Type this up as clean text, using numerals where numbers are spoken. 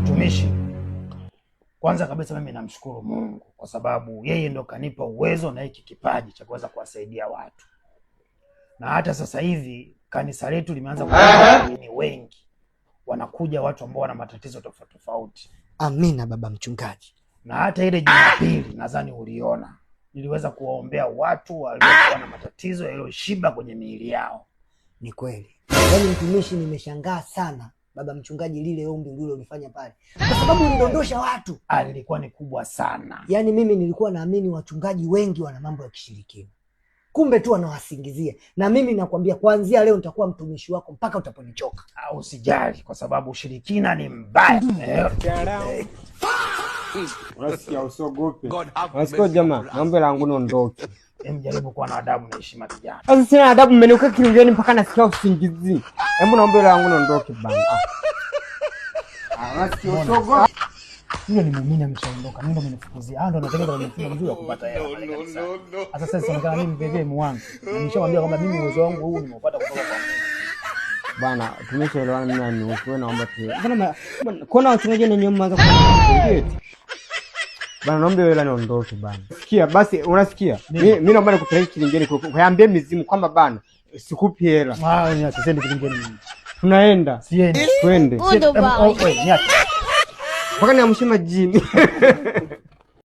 Mtumishi, kwanza kabisa mimi namshukuru Mungu kwa sababu yeye ndo kanipa uwezo na hiki kipaji cha kuweza kuwasaidia watu, na hata sasa hivi kanisa letu limeanza kuwaamini wengi, wanakuja watu ambao wana matatizo tofauti tofauti. Amina baba mchungaji. Na hata ile Jumapili nadhani uliona niliweza kuwaombea watu waliokuwa na matatizo yaliyoshiba kwenye miili yao. Ni kweli. Yaani mtumishi, nimeshangaa sana baba mchungaji, lile ombi ulilofanya pale, kwa sababu ulidondosha watu. Lilikuwa ni kubwa sana. Yaani mimi nilikuwa naamini wachungaji wengi wana mambo ya kishirikina, kumbe tu wanawasingizia. Na mimi nakwambia kuanzia leo nitakuwa mtumishi wako mpaka utaponichoka. Usijali kwa sababu ushirikina ni mbaya. Unasikia, usiogope. Unasikia jamaa, naomba langu niondoke. Jaribu kuwa na adabu na heshima kijana. Sasa sina adabu, mmeniweka kilingeni mpaka nasikia usingizi. Hebu naomba langu niondoke bana. Unasikia, usiogope. Yule ni muumini ameshaondoka. Ndio amenifukuzia. Ndio anatengeneza kwenye mfumo mzuri wa kupata hela. Sasa sasa inaonekana mimi bebe mwangu. Na nishamwambia kwamba mimi uwezo wangu huu nimeupata kutoka kwa Mungu. Bana, tumeshaelewana mimi na wewe, naomba tu. Bana, kuna wachungaji na nyuma mwanzo kuongea. Bana, naomba wewe niondoke bana. Sikia basi, unasikia? Mimi naomba nikupeleke kilingeni, kuambia mizimu kwamba bana sikupi hela. Niache sende kilingeni mimi. Tunaenda. Siende. Twende. Niache. Mpaka niamshe majini.